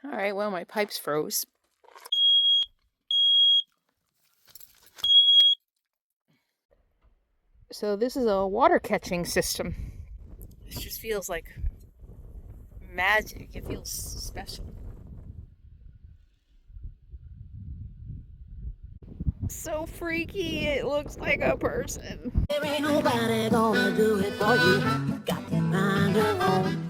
All right, well, my pipes froze. So this is a water catching system. This just feels like magic. It feels special. So freaky, it looks like a person. There ain't nobody gonna do it for you. You got to find your own.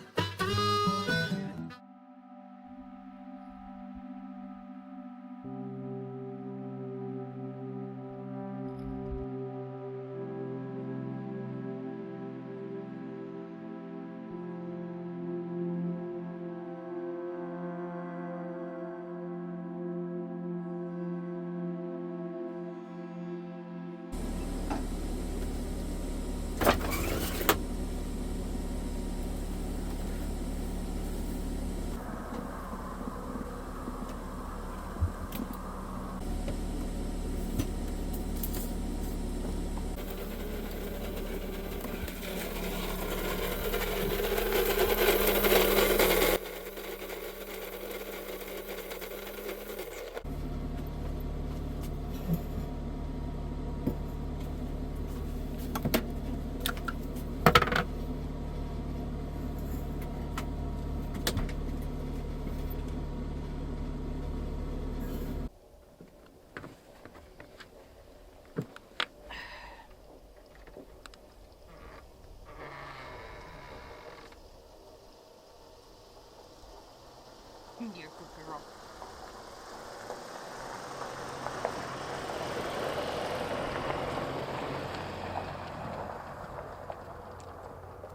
You're a good girl.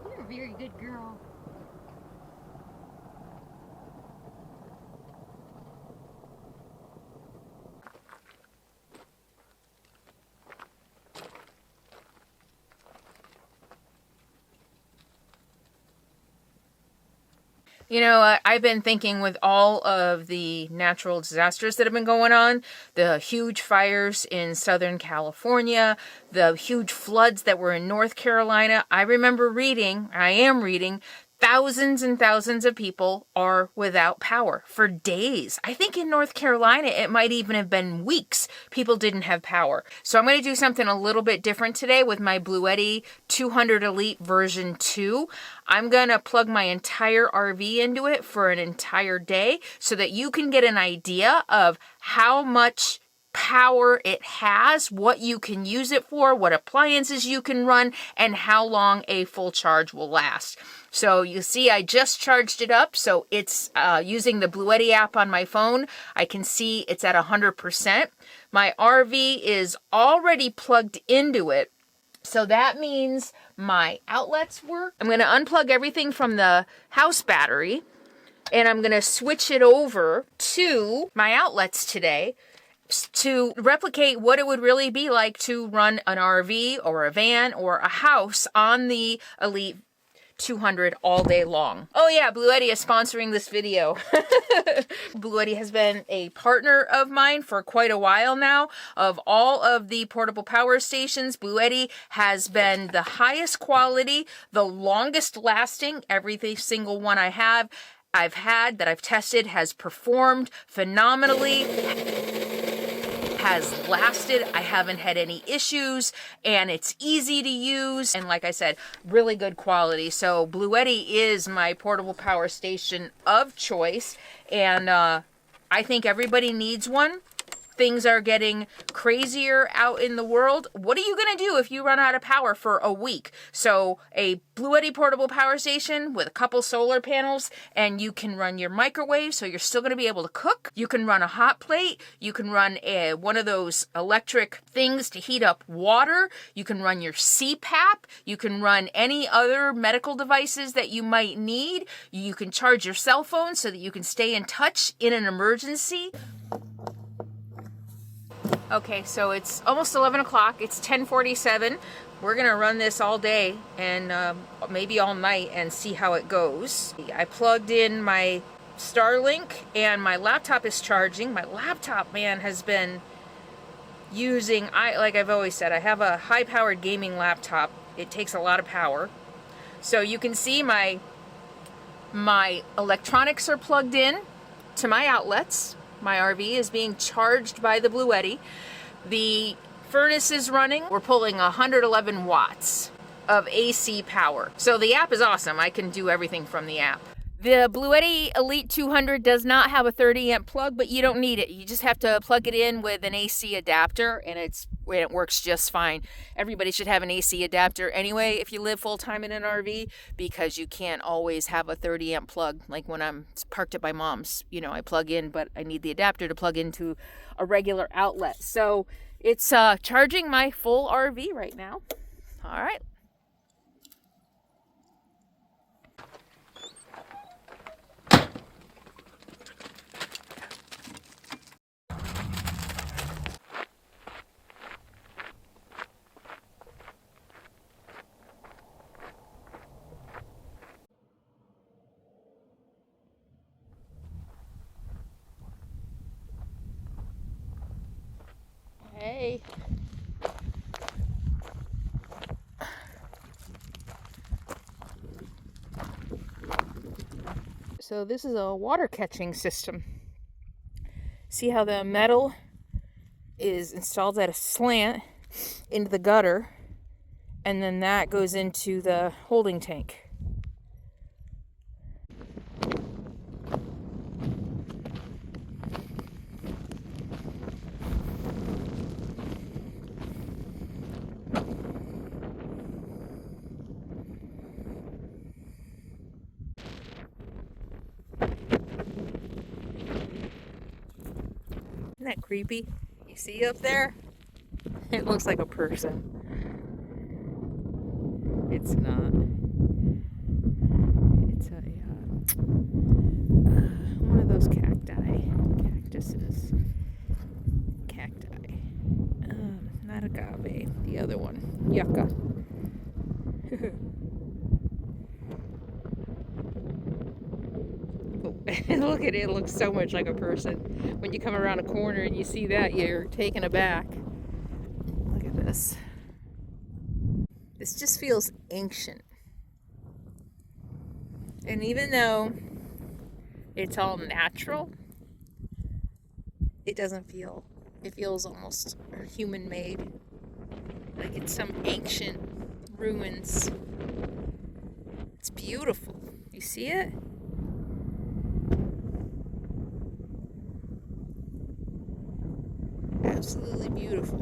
You're a very good girl. You know, I've been thinking with all of the natural disasters that have been going on, the huge fires in Southern California, the huge floods that were in North Carolina, I remember reading, I am reading, thousands and thousands of people are without power for days. I think in North Carolina, it might even have been weeks people didn't have power. So I'm going to do something a little bit different today with my Bluetti 200 Elite version 2. I'm going to plug my entire RV into it for an entire day so that you can get an idea of how much power it has, what you can use it for, what appliances you can run, and how long a full charge will last. So you see, I just charged it up, so it's using the Bluetti app on my phone. I can see it's at 100%. My RV is already plugged into it, so that means my outlets work. I'm going to unplug everything from the house battery, and I'm going to switch it over to my outlets today to replicate what it would really be like to run an RV or a van or a house on the Elite 200 all day long. Oh yeah, Bluetti is sponsoring this video. Bluetti has been a partner of mine for quite a while now. Of all of the portable power stations, Bluetti has been the highest quality, the longest lasting. Every single one I've had that I've tested has performed phenomenally, has lasted. I haven't had any issues, and it's easy to use, and like I said, really good quality. So Bluetti is my portable power station of choice, and I think everybody needs one. Things are getting crazier out in the world. What are you going to do if you run out of power for a week? So a Bluetti portable power station with a couple solar panels, and you can run your microwave, so you're still going to be able to cook. You can run a hot plate. You can run one of those electric things to heat up water. You can run your CPAP. You can run any other medical devices that you might need. You can charge your cell phone so that you can stay in touch in an emergency. Okay, so it's almost 11 o'clock. It's 10:47. We're going to run this all day and maybe all night and see how it goes. I plugged in my Starlink and my laptop is charging. My laptop, man, has been using, like I've always said, I have a high-powered gaming laptop. It takes a lot of power. So you can see my electronics are plugged in to my outlets. My RV is being charged by the Bluetti. The furnace is running. We're pulling 111 watts of AC power. So the app is awesome. I can do everything from the app. The Bluetti Elite 200 does not have a 30 amp plug, but you don't need it. You just have to plug it in with an AC adapter and it works just fine. Everybody should have an AC adapter anyway if you live full time in an RV, because you can't always have a 30 amp plug. Like when I'm parked at my mom's, you know, I plug in, but I need the adapter to plug into a regular outlet. So it's charging my full RV right now. All right. Hey. So this is a water catching system. See how the metal is installed at a slant into the gutter, and then that goes into the holding tank. Isn't that creepy? You see up there? It looks like a person. It's not. It's a one of those cactuses. Cacti. Not agave. The other one. Yucca. Look at it. It looks so much like a person. When you come around a corner and you see that, you're taken aback. Look at this. This just feels ancient. And even though it's all natural, it doesn't feel, it feels almost human made. Like it's some ancient ruins. It's beautiful. You see it? Absolutely beautiful.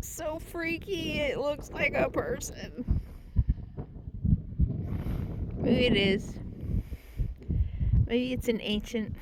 So freaky, it looks like a person. Maybe it is. Maybe it's an ancient.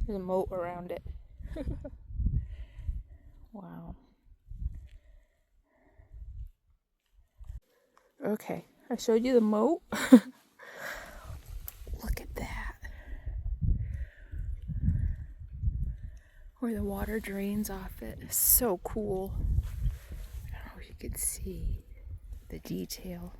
There's a moat around it. Wow. Okay, I showed you the moat. Look at that. Where the water drains off it. It's so cool. I don't know if you can see the detail.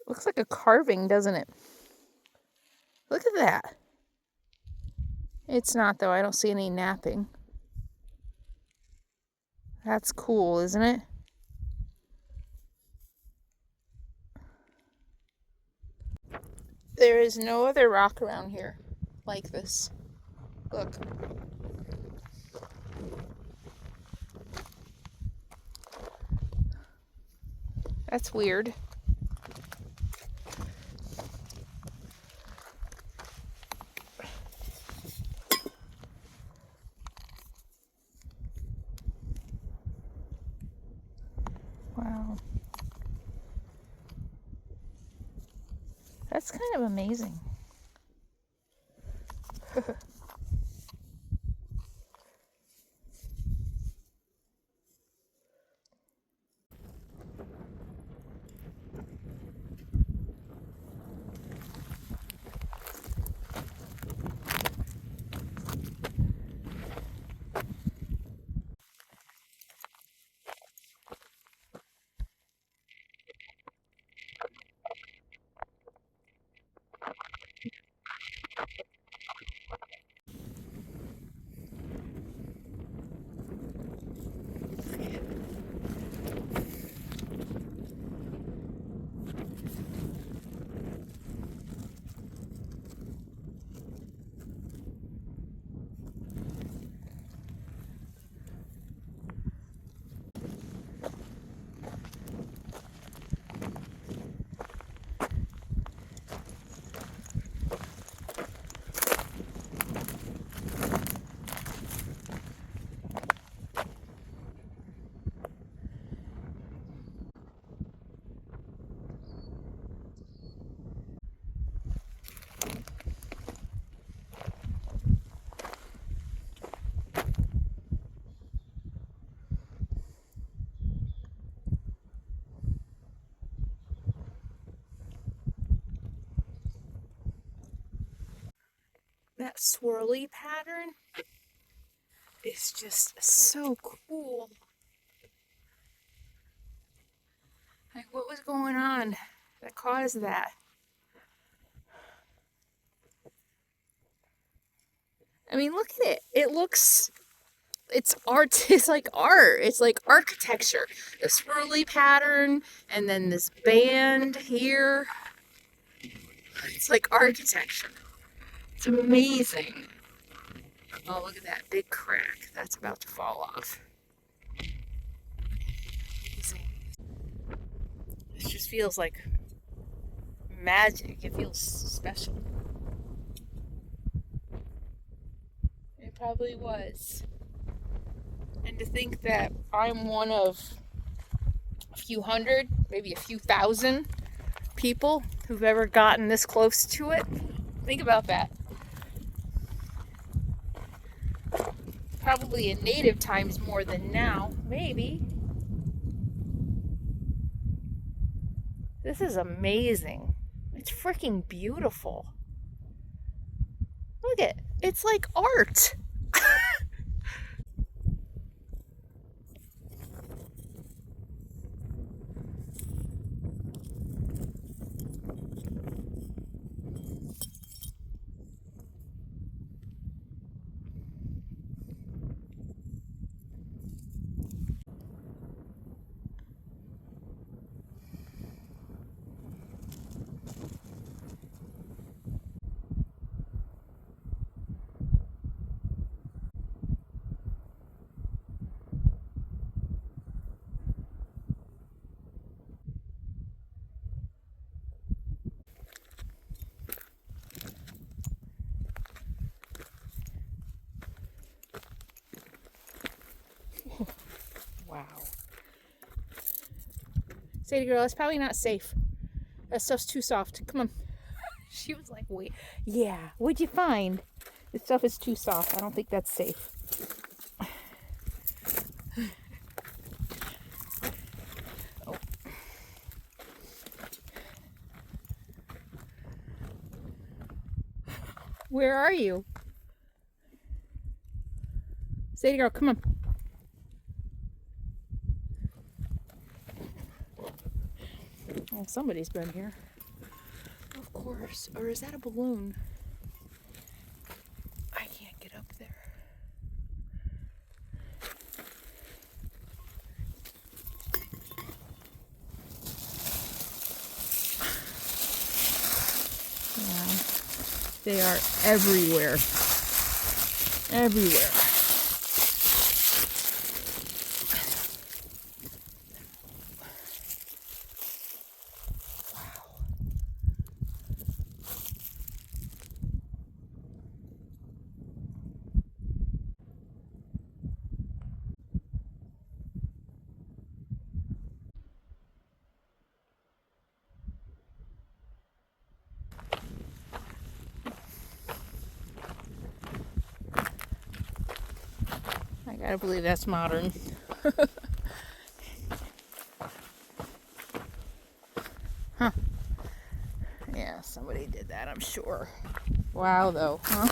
Looks like a carving, doesn't it? Look at that. It's not, though. I don't see any napping. That's cool, isn't it? There is no other rock around here like this. Look. That's weird. Wow. That's kind of amazing. That swirly pattern is just so cool. Like, what was going on that caused that? I mean, look at it. It looks, it's art. It's like art. It's like architecture. The swirly pattern and then this band here. It's like architecture. It's amazing. Oh, look at that big crack. That's about to fall off. Amazing. This just feels like magic. It feels special. It probably was. And to think that I'm one of a few hundred, maybe a few thousand people who've ever gotten this close to it. Think about that. Probably in native times more than now, maybe. This is amazing. It's freaking beautiful. Look at it. It's like art. Wow. Sadie girl, that's probably not safe. That stuff's too soft. Come on. She was like, wait. Yeah, what'd you find? This stuff is too soft. I don't think that's safe. Oh. Where are you? Sadie girl, come on. Oh, somebody's been here. Of course. Or is that a balloon? I can't get up there. Yeah. They are everywhere. Everywhere. I gotta believe that's modern. Huh. Yeah, somebody did that, I'm sure. Wow, though, huh?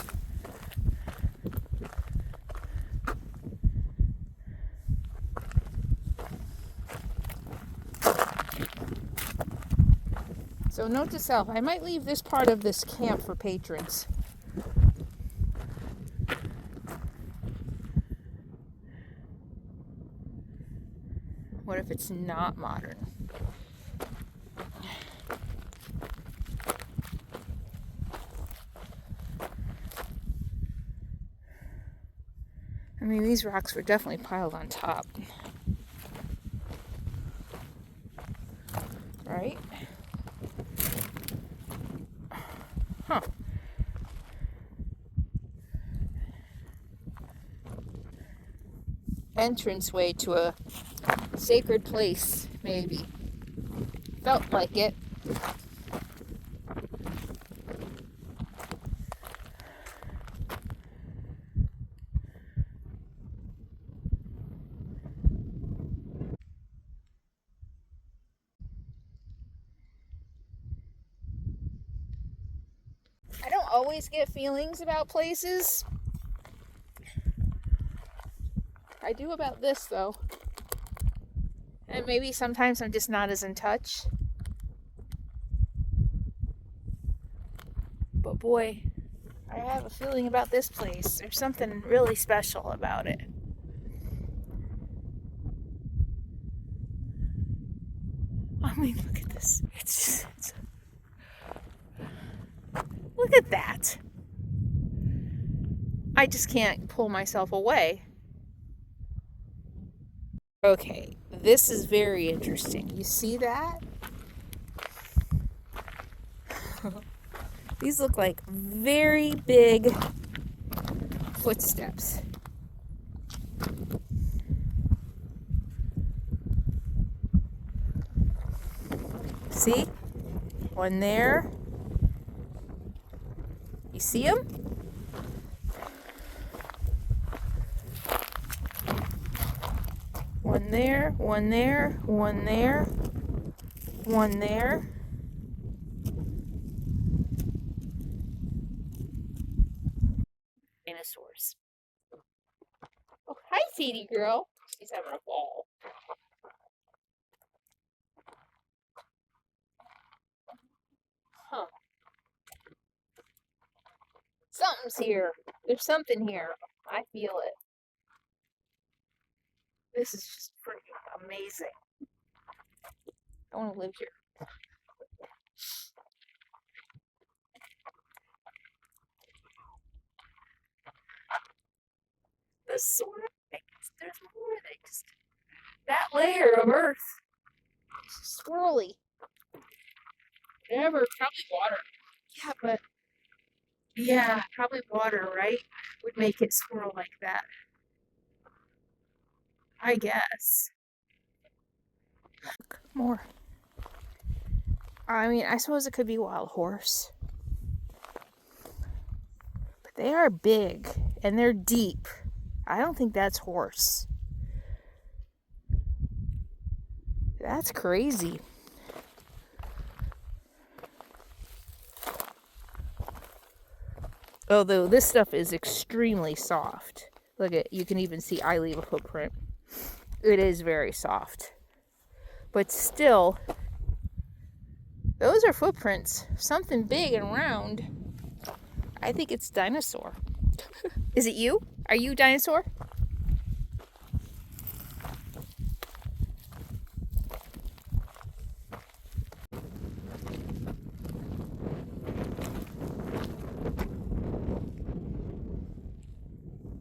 So note to self, I might leave this part of this camp for patrons. What if it's not modern? I mean, these rocks were definitely piled on top. Right? Huh. Entranceway to a sacred place, maybe. Felt like it. I don't always get feelings about places. I do about this, though. And maybe sometimes I'm just not as in touch. But boy, I have a feeling about this place. There's something really special about it. I mean, look at this. Look at that. I just can't pull myself away. Okay, this is very interesting. You see that? These look like very big footsteps. See? One there. You see them? One there, one there, one there, one there. Dinosaurs. Oh, hi, Sadie girl. She's having a ball. Huh. Something's here. There's something here. I feel it. This is just freaking amazing. I want to live here. The sort of things. There's more than just that layer of earth. It's swirly. Whatever, probably water. Yeah, but yeah, probably water, right? Would make it swirl like that. I guess. More. I mean, I suppose it could be wild horse. But they are big and they're deep. I don't think that's horse. That's crazy. Although this stuff is extremely soft. Look at, you can even see I leave a footprint. It is very soft. But still, those are footprints. Something big and round. I think it's dinosaur. Is it you? Are you dinosaur?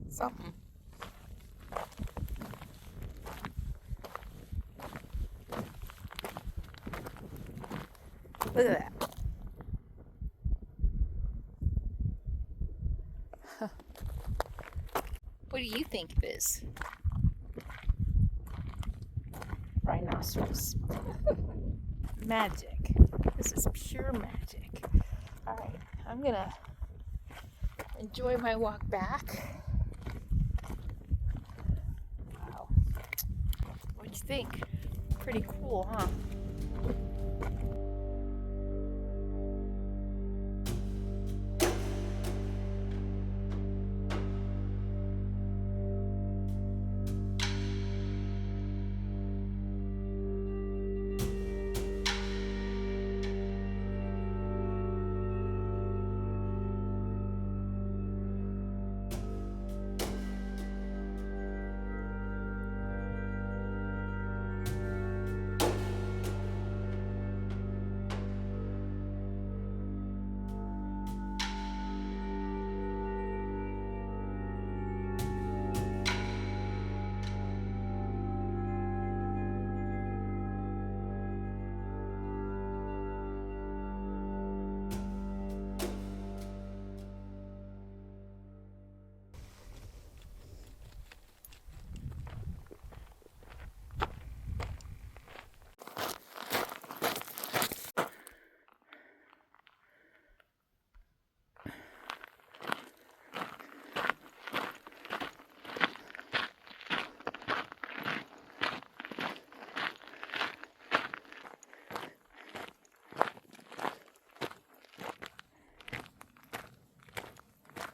Something. Look at that. Huh. What do you think it is? Rhinoceros. Magic. This is pure magic. Alright, I'm gonna enjoy my walk back. Wow. What do you think? Pretty cool, huh?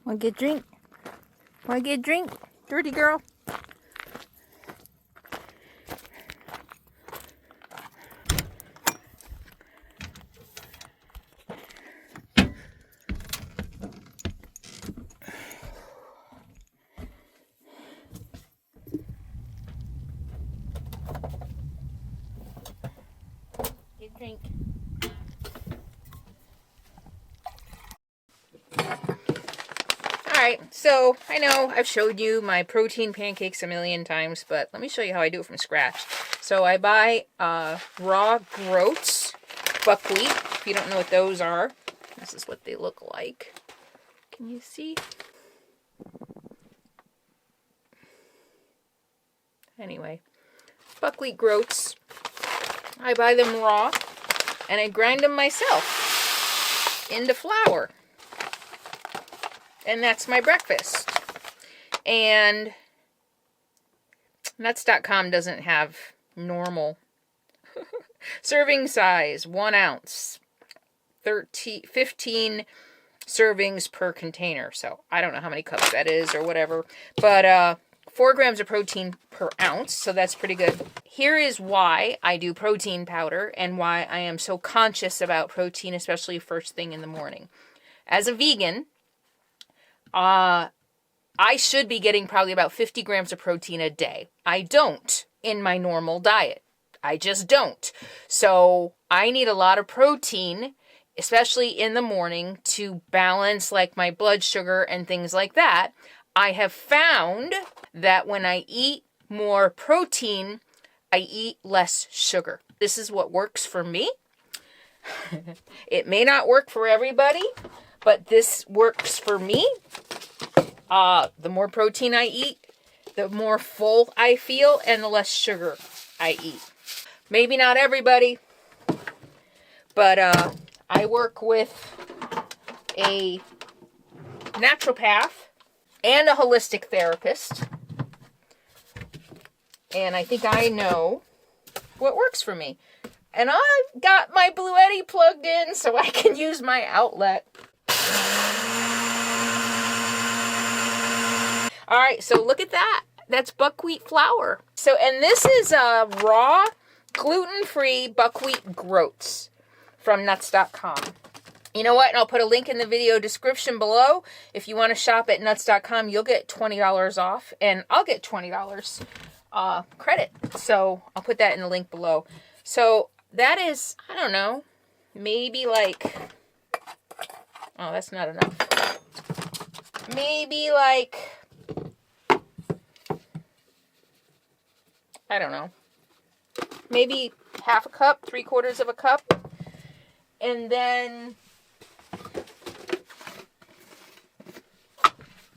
Wanna get a drink? Wanna get a drink? Dirty girl. Get a drink. Alright, so I know I've showed you my protein pancakes a million times, but let me show you how I do it from scratch. So I buy raw groats, buckwheat, if you don't know what those are. This is what they look like. Can you see? Anyway, buckwheat groats. I buy them raw, and I grind them myself into flour. And that's my breakfast. And nuts.com doesn't have normal serving size, 1 ounce, 15 servings per container. So I don't know how many cups that is or whatever. But 4 grams of protein per ounce, so that's pretty good. Here is why I do protein powder and why I am so conscious about protein, especially first thing in the morning. As a vegan, I should be getting probably about 50 grams of protein a day. I don't in my normal diet. I just don't. So I need a lot of protein, especially in the morning, to balance like my blood sugar and things like that. I have found that when I eat more protein, I eat less sugar. This is what works for me. It may not work for everybody, but this works for me. The more protein I eat, the more full I feel and the less sugar I eat. Maybe not everybody, but I work with a naturopath and a holistic therapist, and I think I know what works for me. And I've got my Blue Eddy plugged in so I can use my outlet. All right, so look at that. That's buckwheat flour. So, and this is raw, gluten-free buckwheat groats from nuts.com. You know what? And I'll put a link in the video description below. If you want to shop at nuts.com, you'll get $20 off, and I'll get $20 credit. So I'll put that in the link below. So that is, I don't know, maybe like, oh, that's not enough. Maybe like, I don't know, maybe half a cup, 3/4 of a cup. And then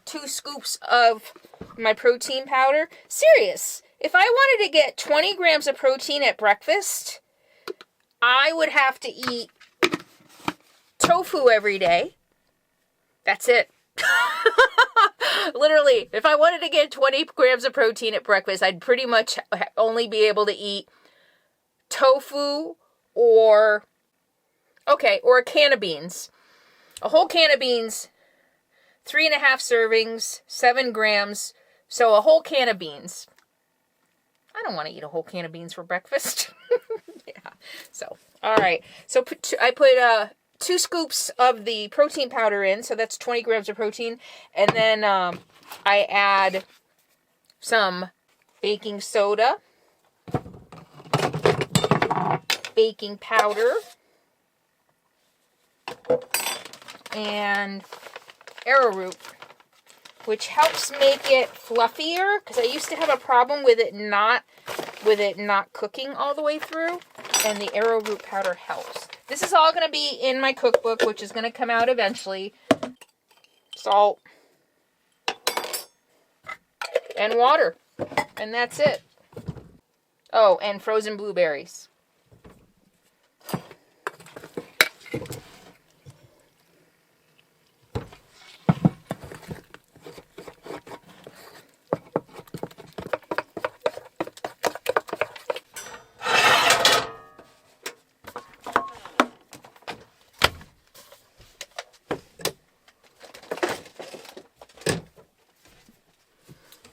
2 scoops of my protein powder. Serious. If I wanted to get 20 grams of protein at breakfast, I would have to eat tofu every day. That's it. Literally, if I wanted to get 20 grams of protein at breakfast, I'd pretty much only be able to eat tofu or a can of beans. A whole can of beans, 3.5 servings, 7 grams. So a whole can of beans. I don't want to eat a whole can of beans for breakfast. Yeah. So, all right. So I put 2 scoops of the protein powder in. So that's 20 grams of protein. And then I add some baking soda, baking powder, and arrowroot, which helps make it fluffier, because I used to have a problem with it not cooking all the way through, and the arrowroot powder helps. This is all going to be in my cookbook, which is going to come out eventually. Salt and water, and that's it. Oh, and frozen blueberries.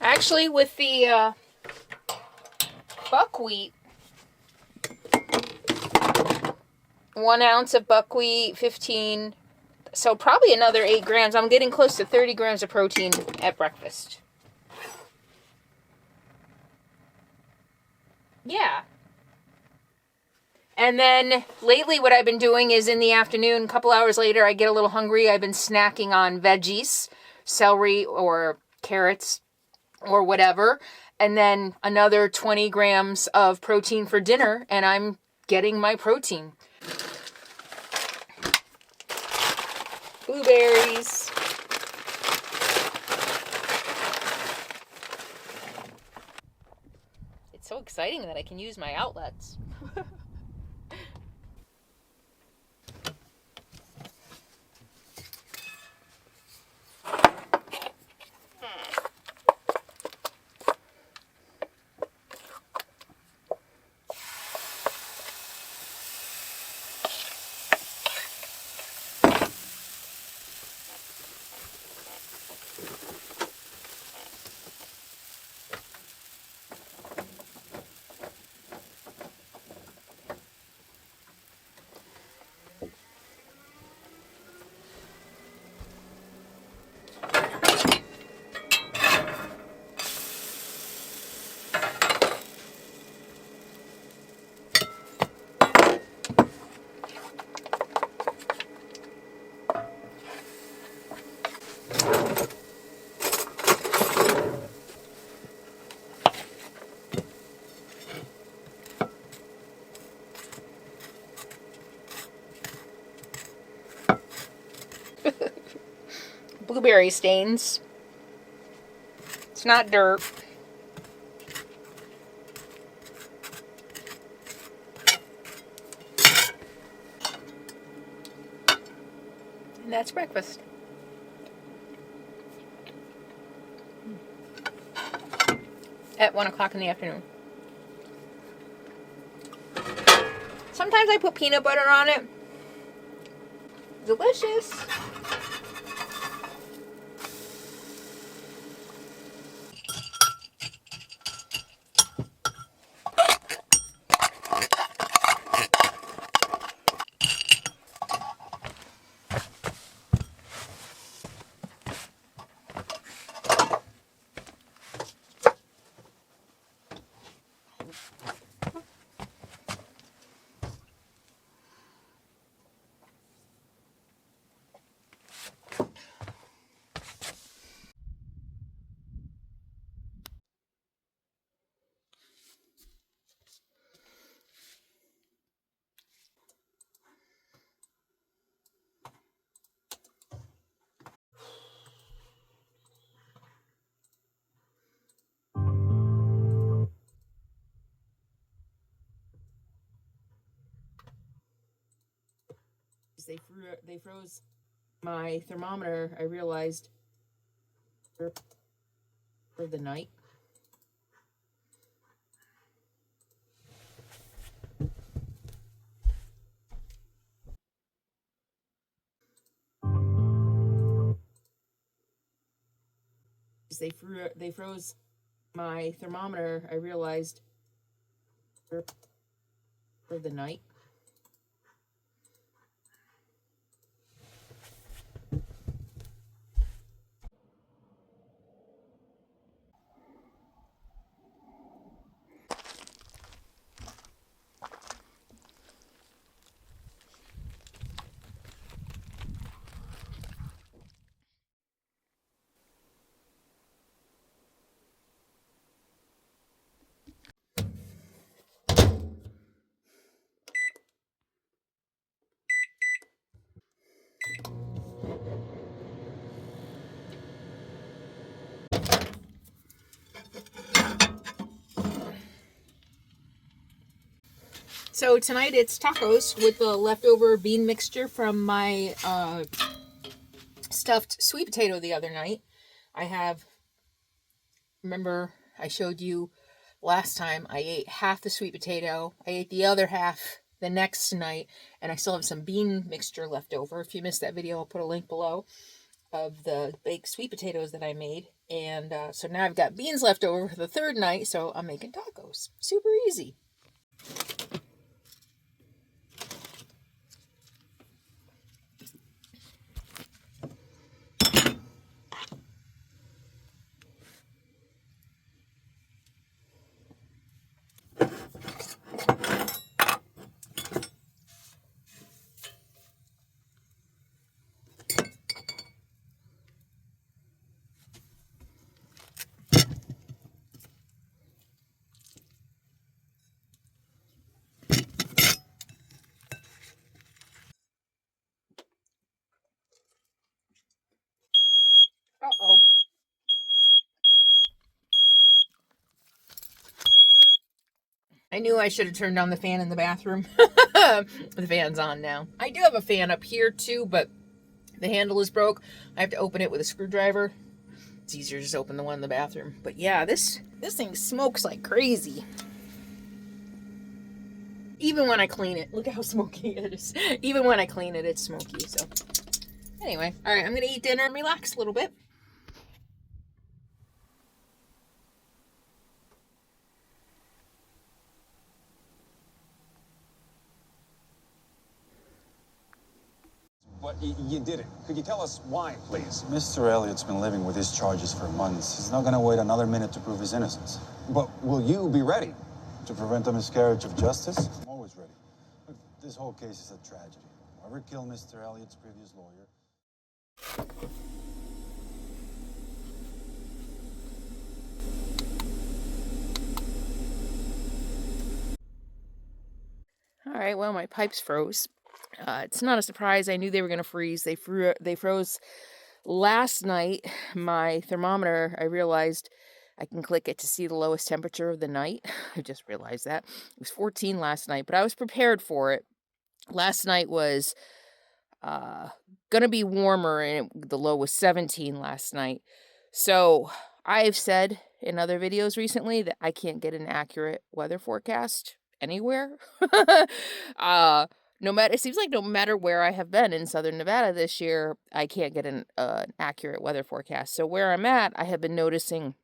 Actually, with the buckwheat, 1 ounce of buckwheat, 15, so probably another 8 grams. I'm getting close to 30 grams of protein at breakfast. Yeah. And then lately what I've been doing is in the afternoon, a couple hours later, I get a little hungry. I've been snacking on veggies, celery or carrots or whatever, and then another 20 grams of protein for dinner, and I'm getting my protein. Blueberries. It's so exciting that I can use my outlets. Blueberry stains. It's not dirt. that's breakfast. At 1 o'clock in the afternoon. Sometimes I put peanut butter on it. Delicious. They froze my thermometer. I realized for the night. They froze my thermometer. I realized for the night. So tonight it's tacos with the leftover bean mixture from my stuffed sweet potato the other night. Remember I showed you last time I ate half the sweet potato. I ate the other half the next night, and I still have some bean mixture left over. If you missed that video, I'll put a link below of the baked sweet potatoes that I made. And so now I've got beans left over for the third night, so I'm making tacos. Super easy. Uh-oh. I knew I should have turned on the fan in the bathroom. The fan's on now. I do have a fan up here too, but the handle is broke. I have to open it with a screwdriver. It's easier to just open the one in the bathroom. But yeah, this thing smokes like crazy. Even when I clean it. Look at how smoky it is. Even when I clean it, it's smoky. So anyway, all right, I'm going to eat dinner and relax a little bit. But you did it. Could you tell us why, please? Mr. Elliott's been living with his charges for months. He's not going to wait another minute to prove his innocence. But will you be ready to prevent a miscarriage of justice? I'm always ready. Look, this whole case is a tragedy. Whoever killed Mr. Elliott's previous lawyer... All right, well, my pipes froze. It's not a surprise. I knew they were going to freeze. They froze last night. My thermometer, I realized I can click it to see the lowest temperature of the night. I just realized that. It was 14 last night, but I was prepared for it. Last night was gonna be warmer, and the low was 17 last night. So I've said in other videos recently that I can't get an accurate weather forecast anywhere. No matter, it seems like no matter where I have been in Southern Nevada this year, I can't get an accurate weather forecast. So where I'm at, I have been noticing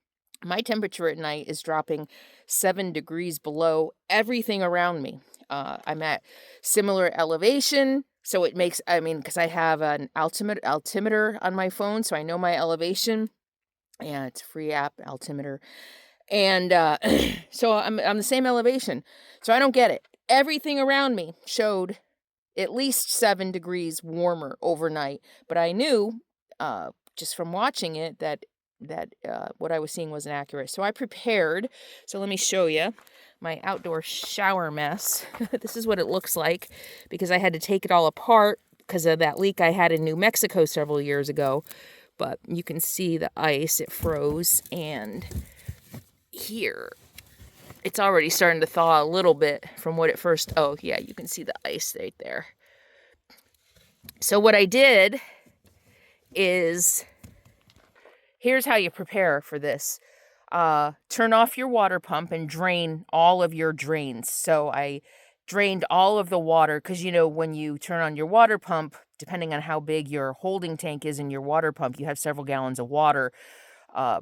my temperature at night is dropping 7 degrees below everything around me. I'm at similar elevation, so it makes, I mean, because I have an altimeter on my phone, so I know my elevation. Yeah, it's a free app, altimeter. And so I'm on the same elevation. So I don't get it. Everything around me showed at least 7 degrees warmer overnight. But I knew, just from watching it, that what I was seeing wasn't accurate. So I prepared. So let me show you my outdoor shower mess. This is what it looks like, because I had to take it all apart because of that leak I had in New Mexico several years ago. But you can see the ice, it froze, and here it's already starting to thaw a little bit from what it first, oh yeah, you can see the ice right there. So what I did is, here's how you prepare for this. Turn off your water pump and drain all of your drains. So I drained all of the water, because you know when you turn on your water pump, depending on how big your holding tank is in your water pump, you have several gallons of water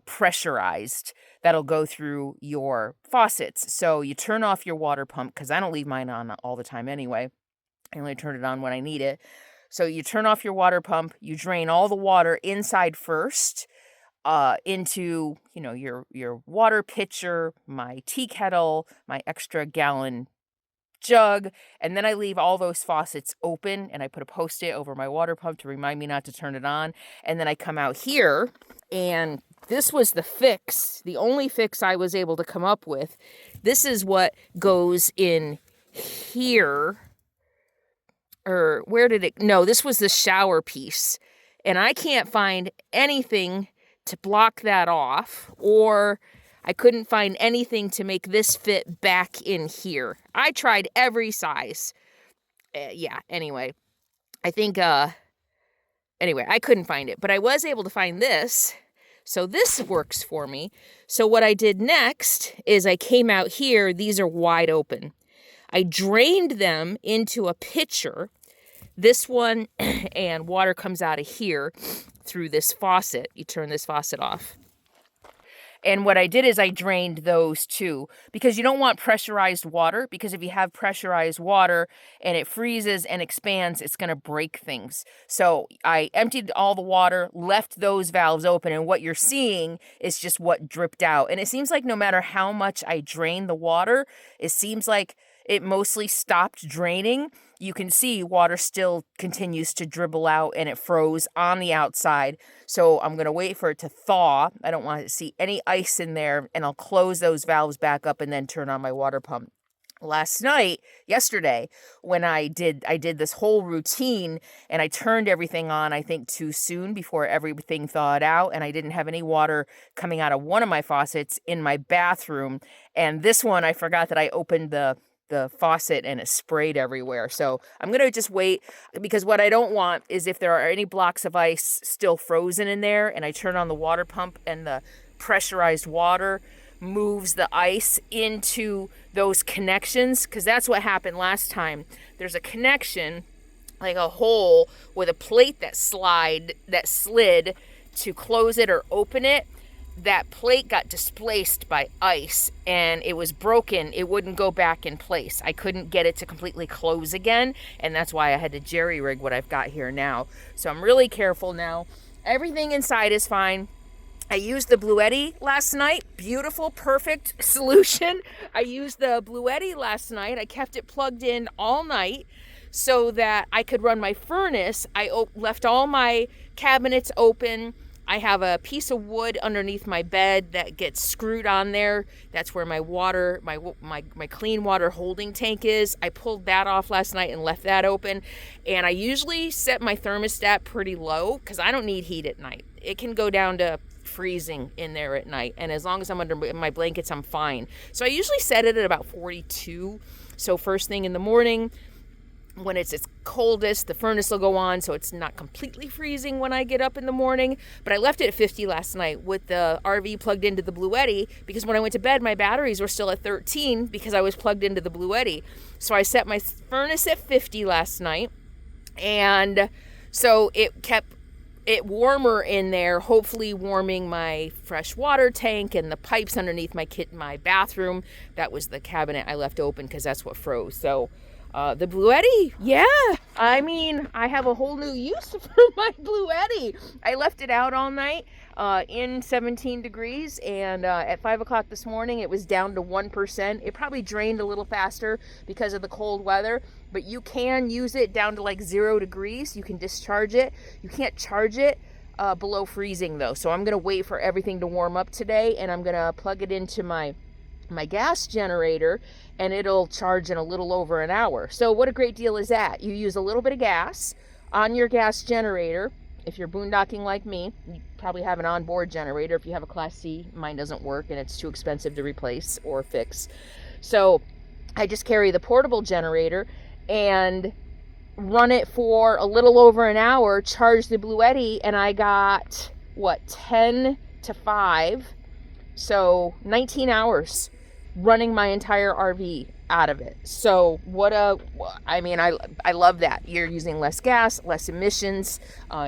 pressurized that'll go through your faucets. So you turn off your water pump, because I don't leave mine on all the time anyway. I only turn it on when I need it. So you turn off your water pump, you drain all the water inside first, into, you know, your water pitcher, my tea kettle, my extra gallon jug, and then I leave all those faucets open, and I put a Post-it over my water pump to remind me not to turn it on. And then I come out here, and this was the fix, the only fix I was able to come up with. This is what goes in here, or where did it, no, this was the shower piece, and I can't find anything to block that off, or I couldn't find anything to make this fit back in here. I tried every size. Yeah, anyway. I think, anyway, I couldn't find it. But I was able to find this. So this works for me. So what I did next is I came out here. These are wide open. I drained them into a pitcher. This one, and water comes out of here through this faucet. You turn this faucet off. And what I did is I drained those too, because you don't want pressurized water, because if you have pressurized water and it freezes and expands, it's going to break things. So I emptied all the water, left those valves open, and what you're seeing is just what dripped out. And it seems like no matter how much I drain the water, it seems like it mostly stopped draining. You can see water still continues to dribble out, and it froze on the outside. So I'm going to wait for it to thaw. I don't want to see any ice in there, and I'll close those valves back up and then turn on my water pump. Yesterday, when I did this whole routine, and I turned everything on, I think too soon before everything thawed out, and I didn't have any water coming out of one of my faucets in my bathroom. And this one, I forgot that I opened the faucet and it sprayed everywhere. So I'm going to just wait, because what I don't want is if there are any blocks of ice still frozen in there and I turn on the water pump and the pressurized water moves the ice into those connections, because that's what happened last time. There's a connection, like a hole with a plate that slid to close it or open it. That plate got displaced by ice and it was broken. It wouldn't go back in place. I couldn't get it to completely close again, and that's why I had to jerry rig what I've got here now. So I'm really careful now. Everything inside is fine. I used the Bluetti last night. Beautiful, perfect solution. I used the Bluetti last night. I kept it plugged in all night so that I could run my furnace. I left all my cabinets open. I have a piece of wood underneath my bed that gets screwed on there. That's where my water, my clean water holding tank is. I pulled that off last night and left that open. And I usually set my thermostat pretty low because I don't need heat at night. It can go down to freezing in there at night. And as long as I'm under my blankets, I'm fine. So I usually set it at about 42. So first thing in the morning, when it's its coldest, the furnace will go on, so it's not completely freezing when I get up in the morning. But I left it at 50 last night with the RV plugged into the Bluetti, because when I went to bed, my batteries were still at 13 because I was plugged into the Bluetti. So I set my furnace at 50 last night, and so it kept it warmer in there, hopefully warming my fresh water tank and the pipes underneath my bathroom. That was the cabinet I left open because that's what froze. So the Bluetti, yeah. I mean, I have a whole new use for my Bluetti. I left it out all night in 17 degrees, and at 5 o'clock this morning, it was down to 1%. It probably drained a little faster because of the cold weather, but you can use it down to like 0 degrees. You can discharge it. You can't charge it below freezing, though. So I'm going to wait for everything to warm up today, and I'm going to plug it into my gas generator, and it'll charge in a little over an hour. So what a great deal is that? You use a little bit of gas on your gas generator. If you're boondocking like me, you probably have an onboard generator. If you have a Class C, mine doesn't work and it's too expensive to replace or fix. So I just carry the portable generator and run it for a little over an hour, charge the Bluetti, and I got, 10 to 5, so 19 hours running my entire RV out of it. So I love that. You're using less gas, less emissions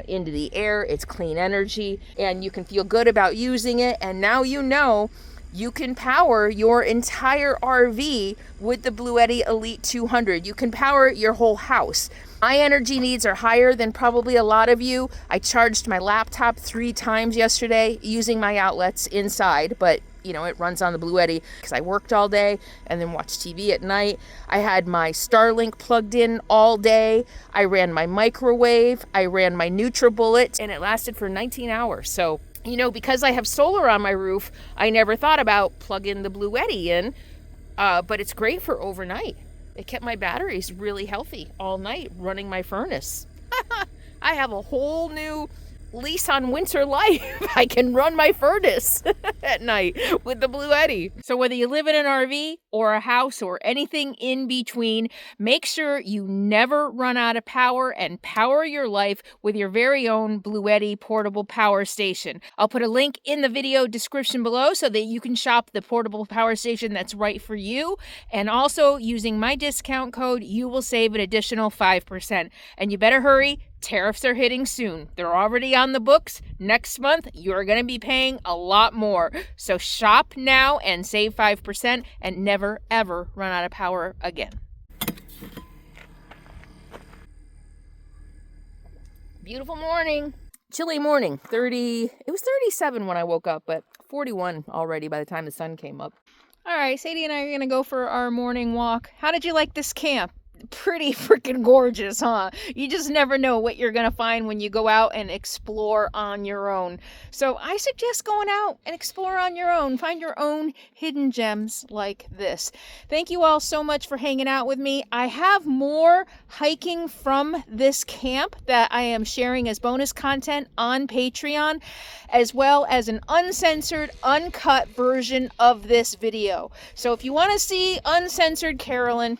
into the air. It's clean energy, and you can feel good about using it. And now you know you can power your entire RV with the Bluetti Elite 200. You can power your whole house. My energy needs are higher than probably a lot of you. I charged my laptop 3 times yesterday using my outlets inside, but it runs on the Bluetti because I worked all day and then watched TV at night. I had my Starlink plugged in all day. I ran my microwave. I ran my NutriBullet, and it lasted for 19 hours. So, because I have solar on my roof, I never thought about plugging the Bluetti in, but it's great for overnight. It kept my batteries really healthy all night running my furnace. I have a whole new lease on winter life. I can run my furnace at night with the Bluetti. So whether you live in an RV or a house or anything in between, make sure you never run out of power and power your life with your very own Bluetti portable power station. I'll put a link in the video description below so that you can shop the portable power station that's right for you. And also, using my discount code, you will save an additional 5%. And you better hurry. Tariffs are hitting soon. They're already on the books. Next month, you're going to be paying a lot more. So shop now and save 5% and never, ever run out of power again. Beautiful morning. Chilly morning. It was 37 when I woke up, but 41 already by the time the sun came up. All right, Sadie and I are going to go for our morning walk. How did you like this camp? Pretty freaking gorgeous, huh? You just never know what you're gonna find when you go out and explore on your own. So I suggest going out and explore on your own. Find your own hidden gems like this. Thank you all so much for hanging out with me. I have more hiking from this camp that I am sharing as bonus content on Patreon, as well as an uncensored, uncut version of this video. So if you want to see uncensored Carolyn,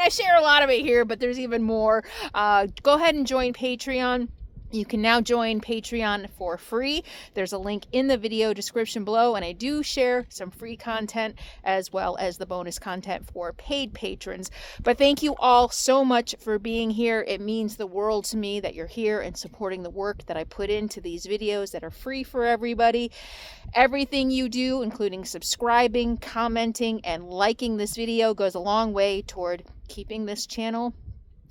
I share a lot of it here, but there's even more. Go ahead and join Patreon. You can now join Patreon for free. There's a link in the video description below, and I do share some free content as well as the bonus content for paid patrons. But thank you all so much for being here. It means the world to me that you're here and supporting the work that I put into these videos that are free for everybody. Everything you do, including subscribing, commenting, and liking this video, goes a long way toward keeping this channel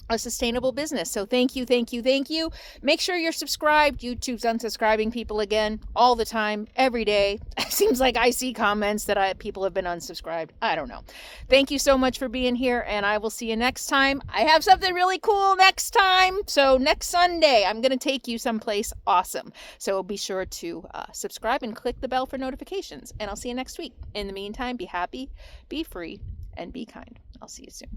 a sustainable business. So thank you, thank you, thank you. Make sure you're subscribed. YouTube's unsubscribing people again all the time, every day. It seems like I see comments that people have been unsubscribed. I don't know. Thank you so much for being here, and I will see you next time. I have something really cool next time. So next Sunday, I'm going to take you someplace awesome. So be sure to subscribe and click the bell for notifications, and I'll see you next week. In the meantime, be happy, be free, and be kind. I'll see you soon.